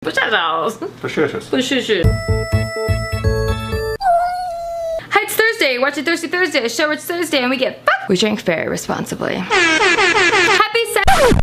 Potatoes. Potatoes. Potatoes. Hi, it's Thursday. Watch it Thirsty Thursday, a show where it's Thursday and we get fucked. We drink very responsibly. Happy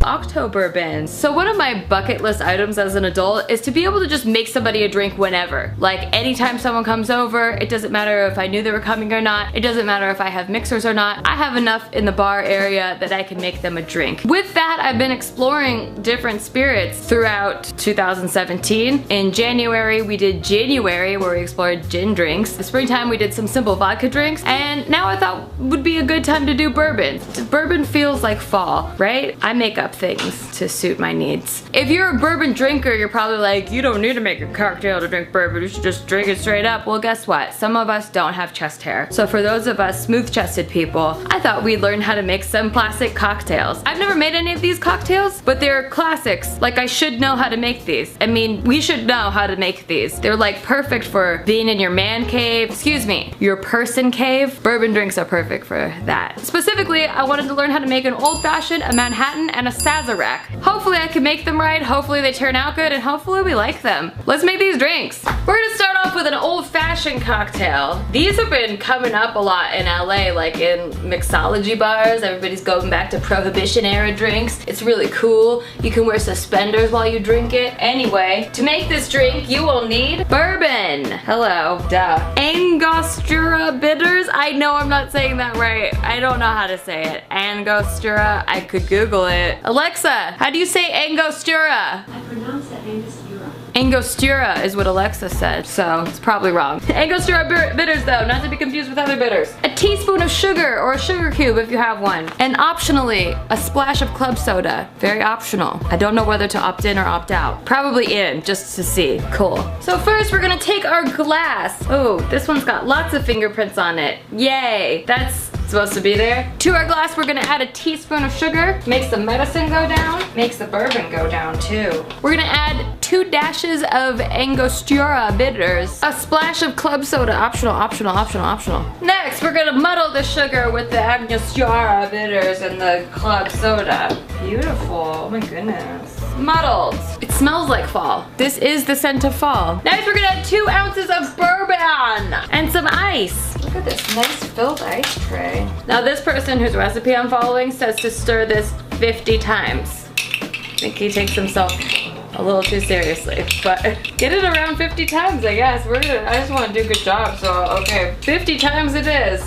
OctoBOURBON. So one of my bucket list items as an adult is to be able to just make somebody a drink whenever. Like anytime someone comes over, it doesn't matter if I knew they were coming or not. It doesn't matter if I have mixers or not. I have enough in the bar area that I can make them a drink. With that, I've been exploring different spirits throughout 2017. In January, we did January, where we explored gin drinks. The springtime, we did some simple vodka drinks. And now I thought would be a good time to do bourbon. Bourbon feels like fall, right? I make up things to suit my needs. If you're a bourbon drinker, you're probably like, you don't need to make a cocktail to drink bourbon, you should just drink it straight up. Well, guess what? Some of us don't have chest hair. So for those of us smooth-chested people, I thought we'd learn how to make some classic cocktails. I've never made any of these cocktails, but they're classics. Like, I should know how to make these. I mean, we should know how to make these. They're like perfect for being in your man cave, excuse me, your person cave. Bourbon drinks are perfect for that. Specifically, I wanted to learn how to make an old-fashioned, a Manhattan, and a Sazerac. Hopefully I can make them right, hopefully they turn out good, and hopefully we like them. Let's make these drinks. We're gonna start off with an old-fashioned cocktail. These have been coming up a lot in LA, like in mixology bars. Everybody's going back to Prohibition era drinks. It's really cool. You can wear suspenders while you drink it. Anyway, to make this drink, you will need bourbon. Hello, duh. Angostura bitters. I know I'm not saying that right. I don't know how to say it. Angostura. I could Google it. Alexa, how do you say Angostura? I pronounce it Angostura. Angostura is what Alexa said, so it's probably wrong. Angostura bitters though, not to be confused with other bitters. A teaspoon of sugar or a sugar cube if you have one. And optionally, a splash of club soda. Very optional. I don't know whether to opt in or opt out. Probably in, just to see. Cool. So first we're gonna take our glass. Oh, this one's got lots of fingerprints on it. Yay, that's supposed to be there. To our glass, we're gonna add a teaspoon of sugar. Makes the medicine go down. Makes the bourbon go down too. We're gonna add 2 dashes of Angostura bitters. A splash of club soda. Optional, optional, optional, optional. Next, we're gonna muddle the sugar with the Angostura bitters and the club soda. Beautiful, oh my goodness. Muddled. It smells like fall. This is the scent of fall. Next, we're gonna add 2 ounces of bourbon and some ice. Look at this nice filled ice tray. Now this person whose recipe I'm following says to stir this 50 times. I think he takes himself a little too seriously, but get it around 50 times, I guess. I just want to do a good job, so okay, 50 times it is.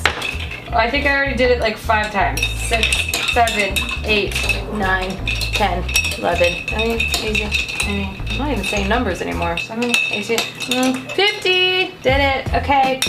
I think I already did it like 5 times. 6, 7, 8, 9, 10, 11, 9, 18, I'm not even saying numbers anymore. 7, 18, 50! Did it, okay.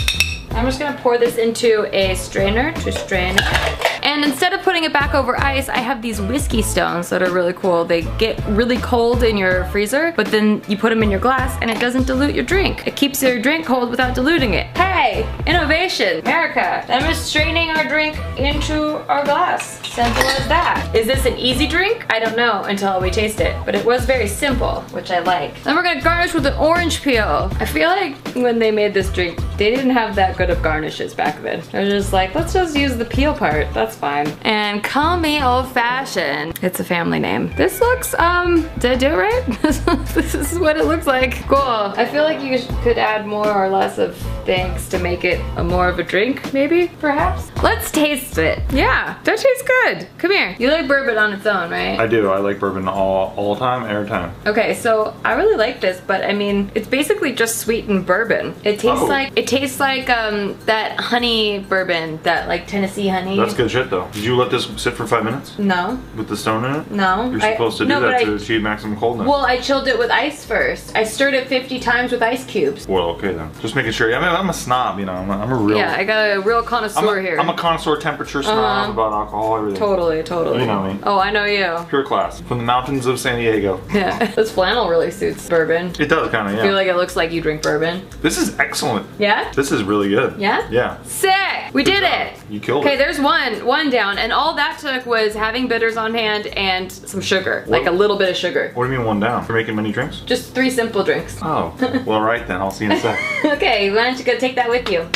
I'm just gonna pour this into a strainer to strain it. And instead of putting it back over ice, I have these whiskey stones that are really cool. They get really cold in your freezer, but then you put them in your glass and it doesn't dilute your drink. It keeps your drink cold without diluting it. Hey, innovation, America. I'm just straining our drink into our glass. Simple as that. Is this an easy drink? I don't know until we taste it, but it was very simple, which I like. Then we're gonna garnish with an orange peel. I feel like when they made this drink, they didn't have that good of garnishes back then. They're just like, let's just use the peel part, that's fine. And call me old fashioned. It's a family name. This looks, did I do it right? This is what it looks like. Cool. I feel like you could add more or less of things to make it more of a drink, maybe, perhaps? Let's taste it. Yeah, that tastes good. Come here. You like bourbon on its own, right? I do. I like bourbon all time, every time. Okay, so I really like this, but I mean, it's basically just sweetened bourbon. It tastes like that honey bourbon, that like Tennessee honey. That's good shit though. Did you let this sit for 5 minutes? No. With the stone in it? No. You're supposed to do that to achieve maximum coldness. Well, I chilled it with ice first. I stirred it 50 times with ice cubes. Well, okay then. Just making sure. I mean, I'm a snob, you know. I'm a real. Yeah, I got a real connoisseur here. I'm a connoisseur, temperature snob about alcohol, everything. Totally, totally. You know me. Oh, I know you. Pure class. From the mountains of San Diego. Yeah. This flannel really suits bourbon. It does kind of, yeah. I feel like it looks like you drink bourbon. This is excellent. Yeah? This is really good. Yeah? Yeah. Sick! We did it! You killed it. Okay, there's one down, and all that took was having bitters on hand and some sugar. Like a little bit of sugar. What do you mean 1 down? You're making many drinks? Just 3 simple drinks. Oh. Well, right then. I'll see you in a sec. Okay, why don't you go take that with you?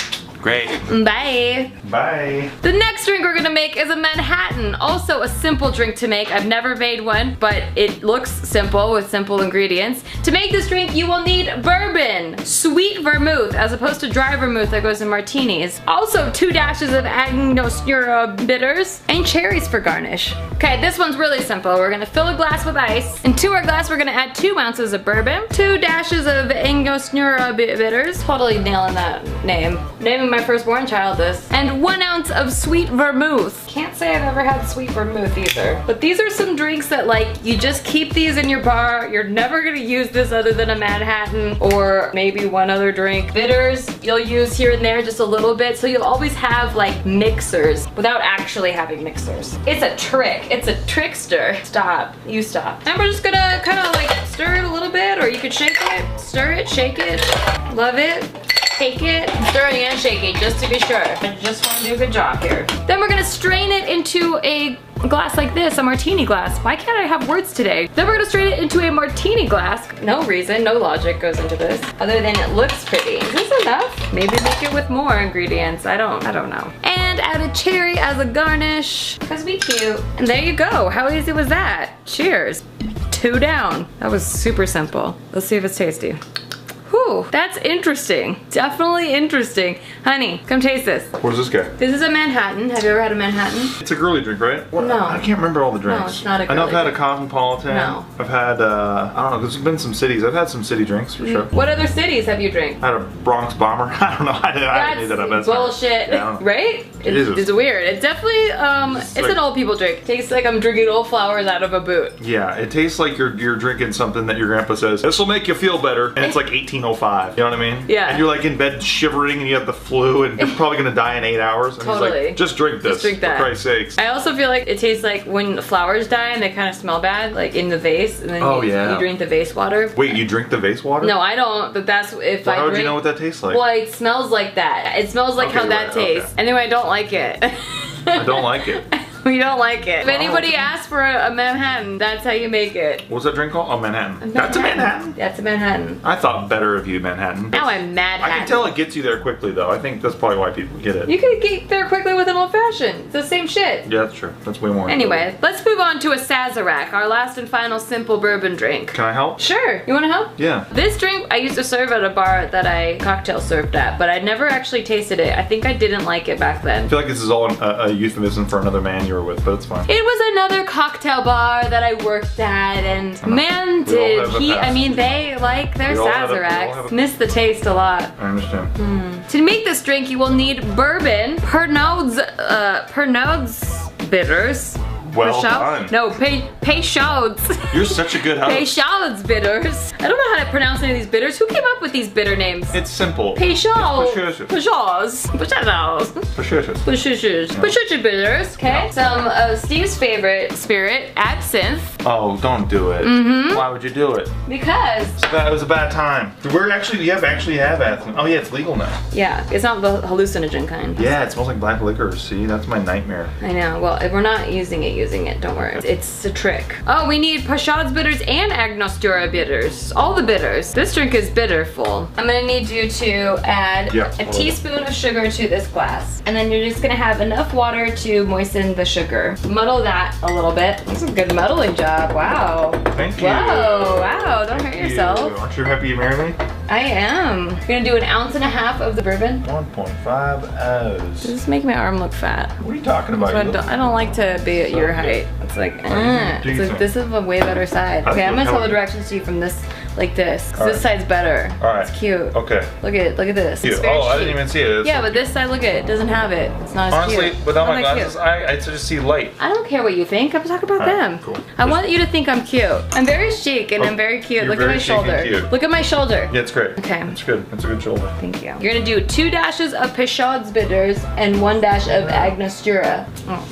Great. Bye. Bye. The next drink we're gonna make is a Manhattan. Also a simple drink to make. I've never made one, but it looks simple with simple ingredients. To make this drink, you will need bourbon, sweet vermouth, as opposed to dry vermouth that goes in martinis. Also 2 dashes of Angostura bitters and cherries for garnish. Okay, this one's really simple. We're gonna fill a glass with ice. And to our glass, we're gonna add 2 ounces of bourbon, 2 dashes of Angostura bitters. Totally nailing that name. Naming my firstborn child this. And 1 ounce of sweet vermouth. Can't say I've ever had sweet vermouth either. But these are some drinks that like, you just keep these in your bar. You're never gonna use this other than a Manhattan or maybe one other drink. Bitters, you'll use here and there just a little bit. So you'll always have like mixers without actually having mixers. It's a trick. It's a trickster. Stop. You stop. And we're just gonna kind of like stir it a little bit, or you could shake it, stir it, shake it. Love it. Shake it, stir it and shake it just to be sure. I just want to do a good job here. Then we're gonna strain it into a glass like this, a martini glass. Why can't I have words today? Then we're gonna strain it into a martini glass. No reason, no logic goes into this, other than it looks pretty. Is this enough? Maybe make it with more ingredients. I don't know. And add a cherry as a garnish, because we cute. And there you go. How easy was that? Cheers. 2 down. That was super simple. Let's see if it's tasty. Whew, that's interesting. Definitely interesting. Honey, come taste this. What is this guy? This is a Manhattan. Have you ever had a Manhattan? It's a girly drink, right? What? No. I can't remember all the drinks. No, it's not a I know I've girly had a drink. Cosmopolitan. No. I've had, I don't know, there's been some cities. I've had some city drinks for sure. What other cities have you drank? I had a Bronx Bomber. I don't know. I didn't need that up. That's bullshit. Yeah, I don't know. Right? Jesus. It's weird. It's definitely, it's like- an old people drink. Tastes like I'm drinking old flowers out of a boot. Yeah, it tastes like you're drinking something that your grandpa says, this will make you feel better, and it's like 1805. You know what I mean? Yeah. And you're like in bed shivering and you have the flu and you're probably gonna die in 8 hours. And Totally. he's like, just drink this, Just drink that. for Christ's sakes. I also feel like it tastes like when the flowers die and they kind of smell bad, like in the vase, and then you drink the vase water. Wait, you drink the vase water? No, I don't, but that's if I How would drink. you know what that tastes like? Well, it smells like that. It smells like Okay, how that right, okay. tastes. Anyway, I don't like it. I don't like it. We don't like it. If anybody asks for a Manhattan, that's how you make it. What's that drink called? Oh, Manhattan. That's a Manhattan? That's a Manhattan. I thought better of you, Manhattan. Now I'm mad. I can tell it gets you there quickly, though. I think that's probably why people get it. You could get there quickly with an old fashioned. It's the same shit. Yeah, that's true. That's way more. Anyway, let's move on to a Sazerac, our last and final simple bourbon drink. Can I help? Sure. You want to help? Yeah. This drink I used to serve at a bar that I cocktail served at, but I never actually tasted it. I think I didn't like it back then. I feel like this is all a euphemism for another man you were with, but it's fine. It was another cocktail bar that I worked at, and man did he, I mean, they like their Sazeracs. Miss the taste a lot. I understand. To make this drink, you will need bourbon, Pernod's bitters. Well done. No, Peychaud's. You're such a good host. Peychaud's bitters. I don't know how to pronounce any of these bitters. Who came up with these bitter names? It's simple. Peychaud. It's Peychaud's. Peychaud's bitters. Okay. Some of Steve's favorite spirit, absinthe. Oh, don't do it. Why would you do it? Because. It was a bad time. We're actually, you actually have absinthe. Oh yeah, it's legal now. Yeah, it's not the hallucinogen kind. Yeah, it smells like black liquor. See, that's my nightmare. I know. Well, if we're not using it, don't worry. It's a trick. Oh, we need Peychaud's bitters and Angostura bitters. All the bitters. This drink is bitterful. I'm gonna need you to add a teaspoon of sugar to this glass. And then you're just gonna have enough water to moisten the sugar. Muddle that a little bit. That's a good muddling job. Wow. Thank you. Whoa, wow. Don't hurt yourself. Aren't you happy you married me? I am. You're gonna do 1.5 ounces of the bourbon. 1.5 ounces. This is making my arm look fat. What are you talking about? I don't like to be at your height. It's like, it's like this is a way better side. Okay, I'm gonna tell the directions to you from this, like this. 'Cause this side's better. All right. It's cute. Okay. Look at this. It's very I didn't cheap. even see it. Yeah, but this side, look at it. It doesn't have it. It's not as cute. Honestly, without my Not that glasses, cute. I just see light. I don't care what you think. I'm talking about them. Cool. I want you to think I'm cute. I'm very chic and I'm very cute. You're Look at very my chic and shoulder. cute. Look at my shoulder. Yeah, it's great. Okay. It's good. It's a good shoulder. Thank you. You're gonna do 2 dashes of Peychaud's bitters and 1 dash of Angostura. Oh,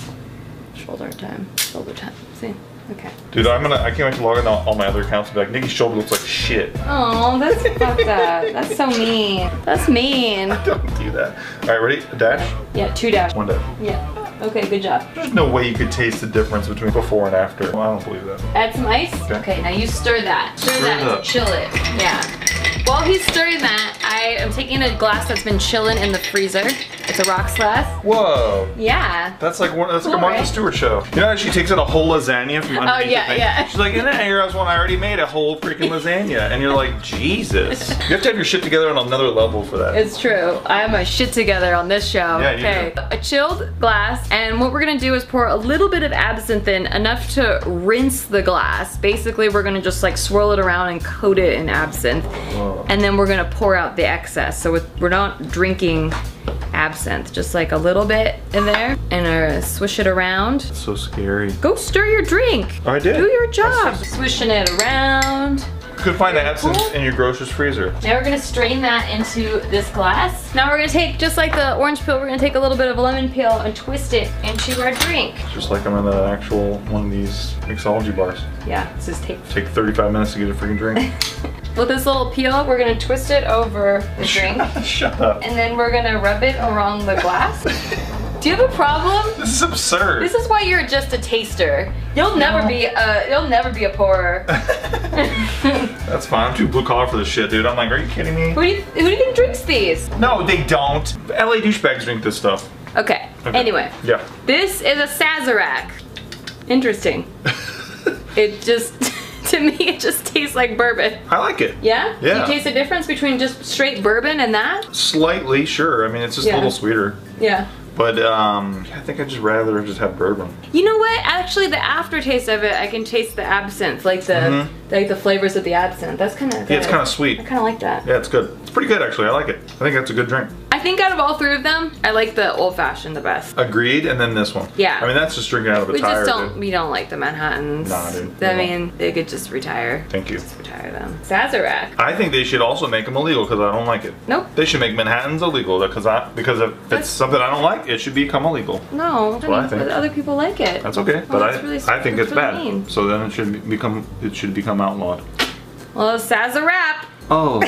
shoulder time. Shoulder time. See? Okay. Dude, I can't wait to log in all my other accounts and be like, Nikki's shoulder looks like shit. Oh, that's fucked up. That's so mean. That's mean. Don't do that. All right, ready? A dash? Yeah, 2 dash. 1 dash. Yeah. Okay, good job. There's no way you could taste the difference between before and after. Well, I don't believe that. Add some ice. Okay. Okay, now you stir that. Stir Stir it that. up. Chill it. Yeah. While he's stirring that, I am taking a glass that's been chilling in the freezer. It's a rocks glass. Whoa. Yeah. That's like one. That's like a Cool, Martha right? Stewart show. You know how she takes out a whole lasagna from underneath the thing? yeah. She's like, and then here's one I already made, a whole freaking lasagna. And you're like, Jesus. You have to have your shit together on another level for that. It's true. I have my shit together on this show. Yeah, you okay. do. A chilled glass, and what we're gonna do is pour a little bit of absinthe in, enough to rinse the glass. Basically, we're gonna just like swirl it around and coat it in absinthe. Whoa. And then we're gonna pour out the excess. So we're not drinking absinthe, just like a little bit in there, and swish it around. So scary. Go stir your drink. I did. Do your job. Swishing it around. You could find the Very absinthe cool. in your grocer's freezer. Now we're gonna strain that into this glass. Now we're gonna take, just like the orange peel, we're gonna take a little bit of lemon peel and twist it into our drink. Just like I'm in the actual one of these mixology bars. Yeah, this is take. Take 35 minutes to get a freaking drink. With this little peel, we're gonna twist it over the drink. Shut up. And then we're gonna rub it around the glass. Do you have a problem? This is absurd. This is why you're just a taster. You'll never be a pourer. That's fine. I'm too blue collar for this shit, dude. I'm like, are you kidding me? Who do you think drinks these? No, they don't. LA douchebags drink this stuff. Okay. Okay. Anyway. Yeah. This is a Sazerac. Interesting. It just, to me, it just tastes like bourbon. I like it. Yeah? Yeah. Do you taste the difference between just straight bourbon and that? Slightly, sure. I mean, it's just Yeah. a little sweeter. Yeah. But I think I'd just rather just have bourbon. You know what? Actually, the aftertaste of it, I can taste the absinthe, like the flavors of the absinthe. That's kind of good. Yeah, it's kind of sweet. I kind of like that. Yeah, it's good. It's pretty good, actually. I like it. I think that's a good drink. I think out of all three of them, I like the old fashioned the best. Agreed, and then this one. Yeah. I mean, that's just drinking out of a We tire. just don't. dude. We don't like the Manhattans. Nah, dude. I mean, they could just retire. Thank you. Just retire them. Sazerac. I think they should also make them illegal because I don't like it. Nope. They should make Manhattans illegal because if it's something I don't like, it should become illegal. No, what I think. but other people like it. That's okay, Well, but that's really- I think that's it's really bad. mean. So then it should become outlawed. Well, Sazerac. Oh,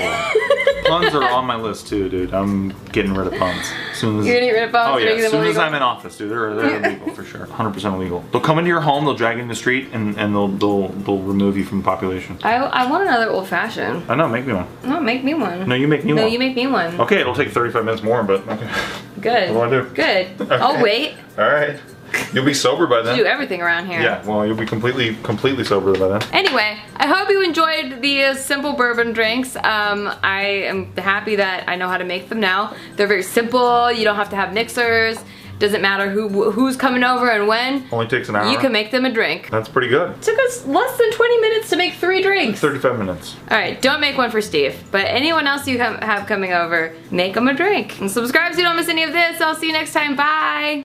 puns are on my list too, dude. I'm getting rid of puns. As soon as You're getting rid of puns? Oh yeah, Making as them soon as illegal? I'm in office, dude, they're illegal for sure. 100% illegal. They'll come into your home, they'll drag you in the street, and they'll remove you from the population. I want another old fashioned. I know, make me one. No, make me one. No, you make me No, one. you make me one. Okay, it'll take 35 minutes more, but okay. Good. What do I do? Good. I'll wait. All right. You'll be sober by then. Do everything around here. Yeah, well, you'll be completely sober by then. Anyway, I hope you enjoyed these simple bourbon drinks. I am happy that I know how to make them now. They're very simple. You don't have to have mixers. Doesn't matter who's coming over and when. Only takes an hour. You can make them a drink. That's pretty good. It took us less than 20 minutes to make 3 drinks. 35 minutes. All right, don't make one for Steve, but anyone else you have coming over, make them a drink. And subscribe so you don't miss any of this. I'll see you next time. Bye.